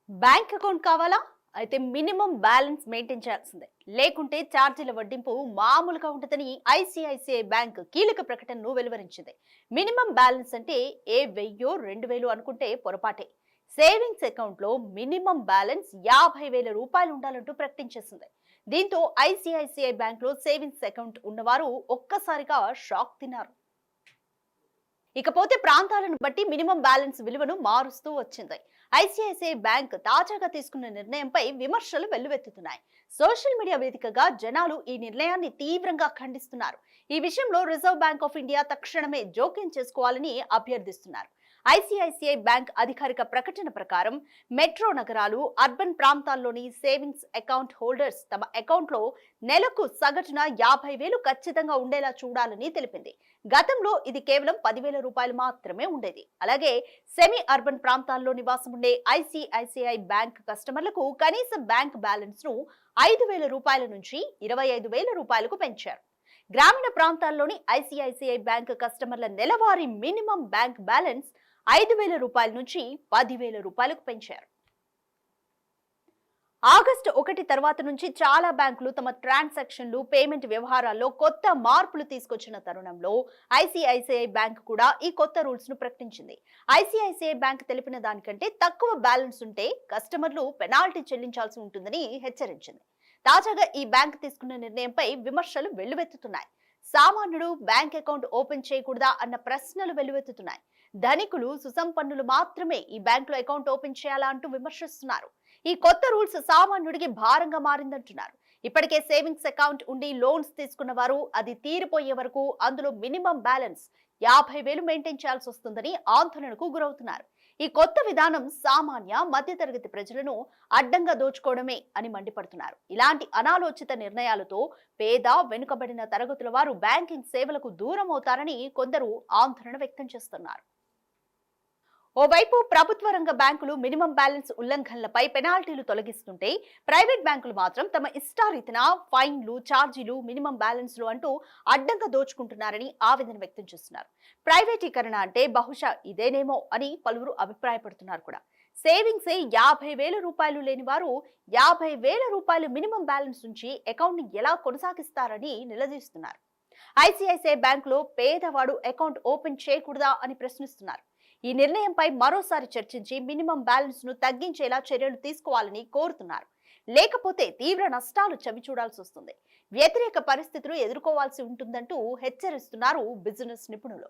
Bank account కావాలా? అయితే minimum balance maintain చేయాల్సిందే. లేకుంటే ఛార్జీల వడ్డింపు మామూలుగా ఉంటుందని ఐసిఐసిఐ బ్యాంక్ కీలక ప్రకటనను వెలువరించింది. మినిమం బ్యాలెన్స్ అంటే ఏ 1000 2000 అనుకుంటే పొరపాటే. సేవింగ్స్ అకౌంట్ లో మినిమం బ్యాలెన్స్ 50,000 రూపాయలు ఉండాలంటూ ప్రకటించేసింది. దీంతో ఐసిఐసిఐ బ్యాంక్ లో సేవింగ్స్ అకౌంట్ ఉన్నవారు ఒక్కసారిగా షాక్ తిన్నారు. ఇకపోతే ప్రాంతాలను బట్టి మినిమం బ్యాలెన్స్ విలువను మారుస్తూ వచ్చింది. ఐసిఐసిఐ బ్యాంక్ తాజాగా తీసుకున్న నిర్ణయంపై విమర్శలు వెల్లువెత్తుతున్నాయి. సోషల్ మీడియా వేదికగా జనాలు ఈ నిర్ణయాన్ని తీవ్రంగా ఖండిస్తున్నారు. ఈ విషయంలో రిజర్వ్ బ్యాంక్ ఆఫ్ ఇండియా తక్షణమే జోక్యం చేసుకోవాలని అభ్యర్థిస్తున్నారు. ఐసిఐసిఐ బ్యాంక్ అధికారిక ప్రకటన ప్రకారం మెట్రో నగరాలు, అర్బన్ ప్రాంతాల్లోని సేవింగ్స్ అకౌంట్ హోల్డర్స్ తమ అకౌంట్లో నెలకు సగటున 50,000 ఖచ్చితంగా ఉండేలా చూడాలని తెలిపింది. గతంలో ఇది కేవలం 10,000 రూపాయలు మాత్రమే ఉండేది. అలాగే సెమీ అర్బన్ ప్రాంతాల్లో నివాసం ఉండే ఐసిఐసిఐ బ్యాంక్ కస్టమర్లకు కనీస బ్యాంక్ బ్యాలెన్స్ ను 5,000 రూపాయల నుంచి 25,000 రూపాయలకు పెంచారు. గ్రామీణ ప్రాంతాల్లోని ఐసిఐసిఐ బ్యాంక్ కస్టమర్ల నెలవారీ మినిమం బ్యాంక్ బ్యాలెన్స్ 5,000 రూపాయల నుంచి 10,000 రూపాయలకు పెంచారు. ఆగస్టు 1 తర్వాత నుంచి చాలా బ్యాంకులు తమ ట్రాన్సాక్షన్లు, పేమెంట్ వ్యవహారాల్లో కొత్త మార్పులు తీసుకొచ్చిన తరుణంలో ఐసిఐసిఐ బ్యాంక్ కూడా ఈ కొత్త రూల్స్ ను ప్రకటించింది. ఐసిఐసిఐ బ్యాంక్ తెలిపిన దానికంటే తక్కువ బ్యాలెన్స్ ఉంటే కస్టమర్లు పెనాల్టీ చెల్లించాల్సి ఉంటుందని హెచ్చరించింది. తాజాగా ఈ బ్యాంక్ తీసుకున్న నిర్ణయంపై విమర్శలు వెల్లువెత్తుతున్నాయి. సామాన్యుడు బ్యాంక్ అకౌంట్ ఓపెన్ చేయకూడదా అన్న ప్రశ్నలు వెల్లువెత్తుతున్నాయి. ధనికులు, సుసంపన్నులు మాత్రమే ఈ బ్యాంకులో అకౌంట్ ఓపెన్ చేయాలా అంటూ విమర్శిస్తున్నారు. ఈ కొత్త రూల్స్ సామాన్యుడికి భారంగా మారిందంటున్నారు. ఇప్పటికే సేవింగ్స్ అకౌంట్ ఉండి లోన్స్ తీసుకున్న వారు అది తీరిపోయే వరకు అందులో మినిమం బ్యాలెన్స్ 50,000 మెయింటైన్ చేయాల్సి వస్తుందని ఆందోళనకు గురవుతున్నారు. ఈ కొత్త విధానం సామాన్య, మధ్యతరగతి ప్రజలను అడ్డంగా దోచుకోవడమే అని మండిపడుతున్నారు. ఇలాంటి అనాలోచిత నిర్ణయాలతో పేద, వెనుకబడిన తరగతుల వారు బ్యాంకింగ్ సేవలకు దూరం అవుతారని కొందరు ఆందోళన వ్యక్తం చేస్తున్నారు. ఓవైపు ప్రభుత్వ రంగ బ్యాంకులు మినిమం బ్యాలెన్స్ ఉల్లంఘనలపై పెనాల్టీలు తొలగిస్తుంటే, ప్రైవేట్ బ్యాంకులు మాత్రం తమ ఇష్టారీతిన ఫైన్లు, ఛార్జీలు, మినిమం బ్యాలెన్స్లు అంటూ అడ్డంగా దోచుకుంటున్నారని ఆవేదన వ్యక్తం చేస్తున్నారు. ప్రైవేటీకరణ అంటే బహుశా ఇదేనేమో అని పలువురు అభిప్రాయపడుతున్నారు కూడా. సేవింగ్సే 50,000 రూపాయలు లేని వారు 50,000 రూపాయలు మినిమం బ్యాలెన్స్ నుంచి అకౌంట్ ని ఎలా కొనసాగిస్తారని నిలదీస్తున్నారు. ఐసిఐసిఐ బ్యాంకులో పేదవాడు అకౌంట్ ఓపెన్ చేయకూడదా అని ప్రశ్నిస్తున్నారు. ఈ నిర్ణయంపై మరోసారి చర్చించి మినిమం బ్యాలెన్స్ ను తగ్గించేలా చర్యలు తీసుకోవాలని కోరుతున్నారు. లేకపోతే తీవ్ర నష్టాలు చవిచూడాల్సి వస్తుంది. వ్యతిరేక పరిస్థితులు ఎదుర్కోవాల్సి ఉంటుందంటూ హెచ్చరిస్తున్నారు బిజినెస్ నిపుణులు.